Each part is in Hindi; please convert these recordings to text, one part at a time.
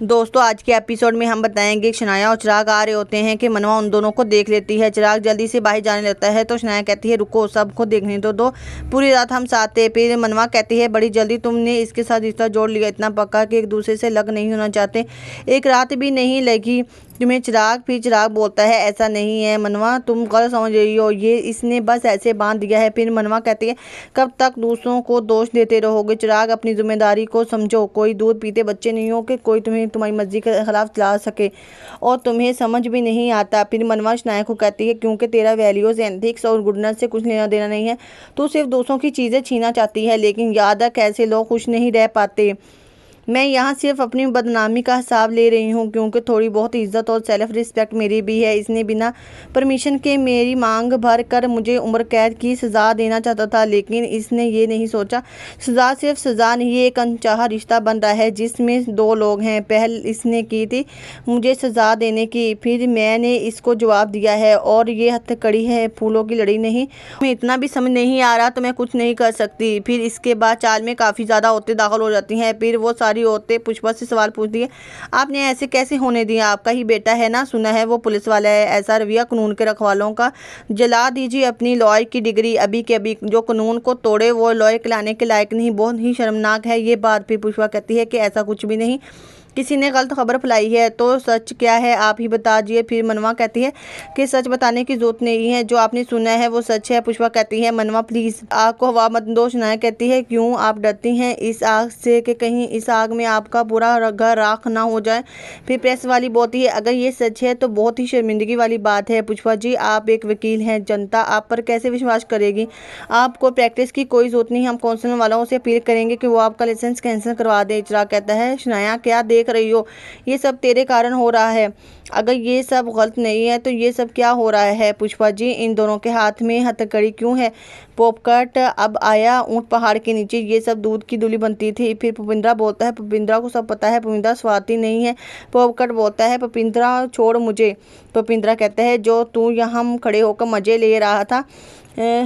दोस्तों आज के एपिसोड में हम बताएंगे शनाया और चिराग आ रहे होते हैं कि मनवा उन दोनों को देख लेती है। चिराग जल्दी से बाहर जाने लगता है तो शनाया कहती है रुको, सबको देखने दो पूरी रात हम साथ थे। फिर मनवा कहती है बड़ी जल्दी तुमने इसके साथ रिश्ता जोड़ लिया, इतना पक्का कि एक दूसरे से लग नहीं होना चाहते, एक रात भी नहीं लगी तुम्हें चिराग। फिर चिराग बोलता है ऐसा नहीं है मनवा, तुम गलत समझ रही हो, ये इसने बस ऐसे बांध दिया है। फिर मनवा कहती है कब तक दूसरों को दोष देते रहोगे चिराग, अपनी जिम्मेदारी को समझो, कोई दूध पीते बच्चे नहीं हो कि कोई तुम्हें तुम्हारी मर्जी के खिलाफ चला सके और तुम्हें समझ भी नहीं आता। फिर मनवा शनाया को कहती है क्योंकि तेरा वैल्यूज एथिक्स और गुडनेस से कुछ लेना देना नहीं है, तू सिर्फ दूसरों की चीज़ें छीनना चाहती है, लेकिन याद है कैसे लोग खुश नहीं रह पाते। मैं यहाँ सिर्फ अपनी बदनामी का हिसाब ले रही हूँ क्योंकि थोड़ी बहुत इज्जत और सेल्फ रिस्पेक्ट मेरी भी है। इसने बिना परमिशन के मेरी मांग भर कर मुझे उम्र कैद की सज़ा देना चाहता था, लेकिन इसने ये नहीं सोचा सज़ा सिर्फ सज़ा नहीं, ये एक अनचाहा रिश्ता बन रहा है जिसमें दो लोग हैं। पहल इसने की थी मुझे सज़ा देने की, फिर मैंने इसको जवाब दिया है और ये हथकड़ी है, फूलों की लड़ी नहीं। मैं इतना भी समझ नहीं आ रहा तो मैं कुछ नहीं कर सकती। फिर इसके बाद चाल में काफ़ी ज़्यादा औरतें दाखिल हो जाती हैं। फिर वो सारी औरतें पुष्पा से सवाल पूछती है आपने ऐसे कैसे होने दिया, आपका ही बेटा है ना, सुना है वो पुलिस वाला है, ऐसा रवैया कानून के रखवालों का, जला दीजिए अपनी लॉयर की डिग्री अभी के अभी, जो कानून को तोड़े वो लॉयर कहलाने के लायक नहीं, बहुत ही शर्मनाक है ये बात। फिर पुष्पा कहती है कि ऐसा कुछ भी नहीं, किसी ने गलत खबर फैलाई है, तो सच क्या है आप ही बता दीजिए। फिर मनवा कहती है कि सच बताने की जरूरत नहीं है, जो आपने सुना है वो सच है। पुष्पा कहती है मनवा प्लीज़ आग को हवा मत दो। शनाया कहती है क्यों आप डरती हैं इस आग से कि कहीं इस आग में आपका पूरा घर राख ना हो जाए। फिर प्रेस वाली बोलती है अगर ये सच है तो बहुत ही शर्मिंदगी वाली बात है। पुष्पा जी आप एक वकील हैं, जनता आप पर कैसे विश्वास करेगी, आपको प्रैक्टिस की कोई जरूरत नहीं, हम काउंसिल वालों से अपील करेंगे कि वो आपका लाइसेंस कैंसिल करवा दे। चिराग कहता है शनाया क्या देख रही हो, ये सब तेरे कारण हो रहा है, अगर ये सब गलत नहीं है तो ये सब क्या हो रहा है। पुष्पा जी इन दोनों के हाथ में हथकड़ी क्यों है, पोपकट अब आया ऊंट पहाड़ के नीचे, ये सब दूध की दूली बनती थी। फिर पुपिंद्रा बोलता है पुपिंद्रा को सब पता है, पुपिंद्रा स्वाति नहीं है। पोपकट बोलता है पुपिंद्रा छोड़ मुझे। पुपिंद्रा कहता है जो तू यहाँ खड़े होकर मजे ले रहा था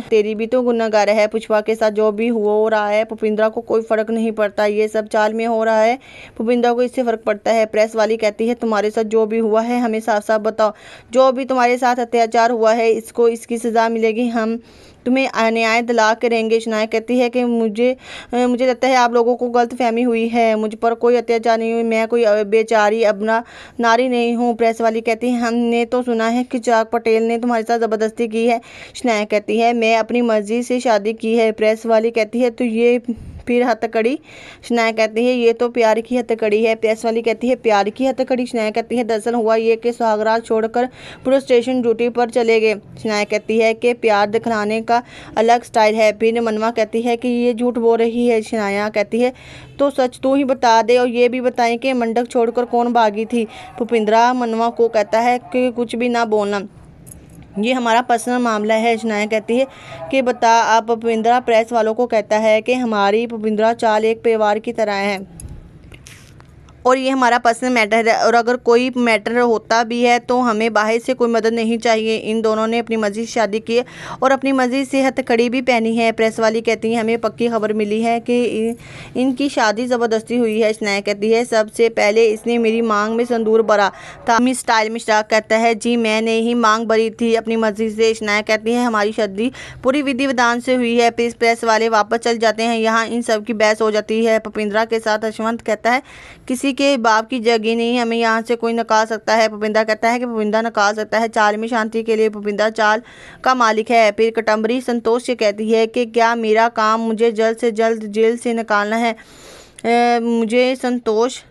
तेरी भी तो गुनहगार है, पुष्पा के साथ जो भी हो रहा है पुपिंद्रा को कोई फर्क नहीं पड़ता, ये सब चाल में हो रहा है, पुपिंद्रा को इससे फर्क पड़ता है। प्रेस वाली कहती है तुम्हारे साथ जो भी हुआ है हमें साफ साफ बताओ, जो भी तुम्हारे साथ अत्याचार हुआ है इसको इसकी सज़ा मिलेगी, हम तुम्हें न्याय दिला करेंगे। शनाया कहती है कि मुझे लगता है आप लोगों को गलत फहमी हुई है, मुझ पर कोई अत्याचार नहीं हुई, मैं कोई बेचारी अबला नारी नहीं हूँ। प्रेस वाली कहती है हमने तो सुना है कि चिराग पटेल ने तुम्हारे साथ ज़बरदस्ती की है। शनाया कहती है मैं अपनी मर्जी से शादी की है। प्रेस वाली कहती है तो ये फिर हथकड़ी। शनाया कहती है ये तो प्यार की हथकड़ी है। प्रेस वाली कहती है प्यार की हथकड़ी। शनाया कहती है दरअसल हुआ ये कि सुहागरात छोड़कर पूरे स्टेशन ड्यूटी पर चले गए। शनाया कहती है कि प्यार दिखलाने का अलग स्टाइल है। फिर मनवा कहती है कि ये झूठ बोल रही है। शनाया कहती है तो सच तू ही बता दे और ये भी बताएं कि मंडक छोड़कर कौन भागी थी। भूपिंद्रा मनवा को कहता है कि कुछ भी ना बोलना, ये हमारा पर्सनल मामला है। शनाया कहती है कि बता आप। पुपिंद्रा प्रेस वालों को कहता है कि हमारी पुपिंद्रा चाल एक परिवार की तरह है और ये हमारा पर्सनल मैटर है, और अगर कोई मैटर होता भी है तो हमें बाहर से कोई मदद नहीं चाहिए। इन दोनों ने अपनी मर्जी से शादी की है और अपनी मर्जी से हथकड़ी भी पहनी है। प्रेस वाली कहती है हमें पक्की खबर मिली है कि इनकी शादी ज़बरदस्ती हुई है। शनाया कहती है सबसे पहले इसने मेरी मांग में संदूर भरा था। मिस स्टाइल में चिराग कहता है जी मैंने ही मांग भरी थी अपनी मर्जी से। शनाया कहती है हमारी शादी पूरी विधि विधान से हुई है। फिर प्रेस वाले वापस चल जाते हैं। यहाँ इन सब की बहस हो जाती है। पुपिंद्रा के साथ यशवंत कहता है किसी के बाप की जगह नहीं, हमें यहाँ से कोई निकाल सकता है। पुपिंद्रा कहता है कि पुपिंद्रा निकाल सकता है, चाल में शांति के लिए पुपिंद्रा चाल का मालिक है। फिर कटम्बरी संतोष से कहती है कि क्या मेरा काम मुझे जल्द से जल्द जेल से निकालना है। मुझे संतोष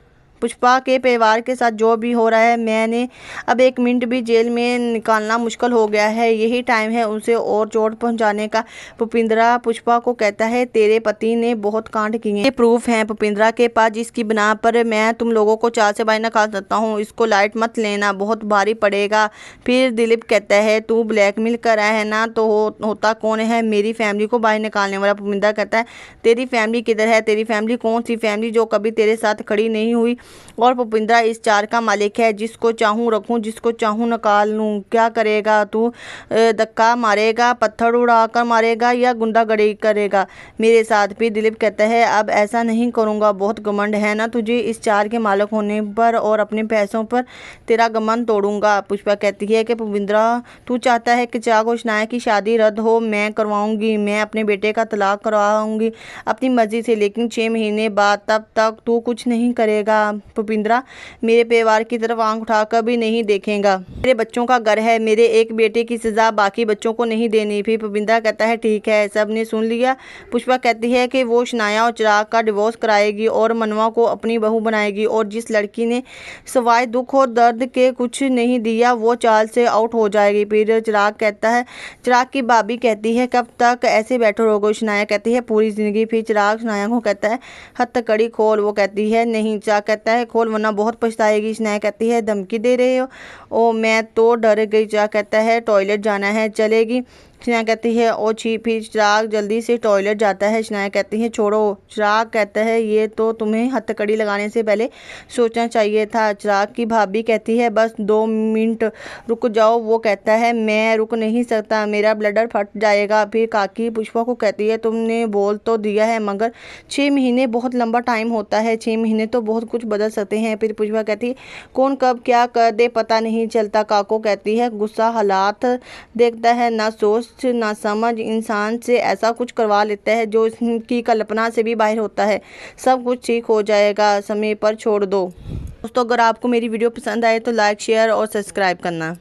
पुष्पा के परिवार के साथ जो भी हो रहा है मैंने अब एक मिनट भी जेल में निकालना मुश्किल हो गया है, यही टाइम है उसे और चोट पहुंचाने का। पुपिंद्रा पुष्पा को कहता है तेरे पति ने बहुत कांड किए, ये प्रूफ हैं पुपिंद्रा के पास जिसकी बिना पर मैं तुम लोगों को चाल से बाहर निकाल सकता हूँ, इसको लाइट मत लेना बहुत भारी पड़ेगा। फिर दिलीप कहता है तू ब्लैकमेल कर रहा है ना, तो होता कौन है मेरी फैमिली को बाहर निकालने वाला। पुपिंद्रा कहता है तेरी फैमिली किधर है, तेरी फैमिली कौन सी फैमिली जो कभी तेरे साथ खड़ी नहीं हुई, और पुपिंद्रा इस चार का मालिक है। जिसको चाहूँ रखूँ, जिसको चाहूँ निकाल लूँ। क्या करेगा तू? धक्का मारेगा, पत्थर उड़ाकर मारेगा या गुंडागर्दी करेगा मेरे साथ? फिर दिलीप कहता है अब ऐसा नहीं करूँगा। बहुत घमंड है ना तुझे इस चार के मालिक होने पर और अपने पैसों पर? तेरा घमंड तोड़ूंगा। पुष्पा कहती है कि पुपिंद्रा तू चाहता है कि चिराग और शनाया की शादी रद्द हो? मैं करवाऊंगी। मैं अपने बेटे का तलाक करवाऊंगी अपनी मर्जी से, लेकिन 6 महीने बाद। तब तक तू कुछ नहीं करेगा पुपिंद्रा। मेरे परिवार की तरफ आंख उठाकर भी नहीं देखेगा। मेरे बच्चों का घर है। मेरे एक बेटे की सजा बाकी बच्चों को नहीं देनी। फिर पुपिंद्रा कहता है ठीक है, सब ने सुन लिया। पुष्पा कहती है कि वो शनाया और चिराग का डिवोर्स कराएगी और मनवा को अपनी बहू बनाएगी, और जिस लड़की ने सवाए दुख और दर्द के कुछ नहीं दिया वो चाल से आउट हो जाएगी। फिर चिराग कहता है, चिराग की भाभी कहती है कब तक ऐसे बैठे रहोगे? शनाया कहती है पूरी जिंदगी। फिर चिराग शनाया को कहता है हथकड़ी खोल। वो कहती है नहीं। चिराग कहता है खोल वरना बहुत पछताएगी। शनाया कहती है धमकी दे रहे हो? ओ मैं तो डर गई। चिराग कहता है टॉयलेट जाना है, चलेगी? शनाया कहती है ओ छी। फिर चिराग जल्दी से टॉयलेट जाता है। शनाया कहती है छोड़ो। चिराग कहता है ये तो तुम्हें हथकड़ी लगाने से पहले सोचना चाहिए था। चिराग की भाभी कहती है बस 2 मिनट रुक जाओ। वो कहता है मैं रुक नहीं सकता, मेरा ब्लडर फट जाएगा। फिर काकी पुष्पा को कहती है तुमने बोल तो दिया है मगर 6 महीने बहुत लंबा टाइम होता है। 6 महीने तो बहुत कुछ बदल सकते हैं। फिर पुष्पा कहती है कौन कब क्या कर दे पता नहीं चलता। काको कहती है गुस्सा हालात देखता है, ना सोच ना समझ, इंसान से ऐसा कुछ करवा लेता है जो इसकी कल्पना से भी बाहर होता है। सब कुछ ठीक हो जाएगा, समय पर छोड़ दो। दोस्तों अगर आपको मेरी वीडियो पसंद आए तो लाइक शेयर और सब्सक्राइब करना।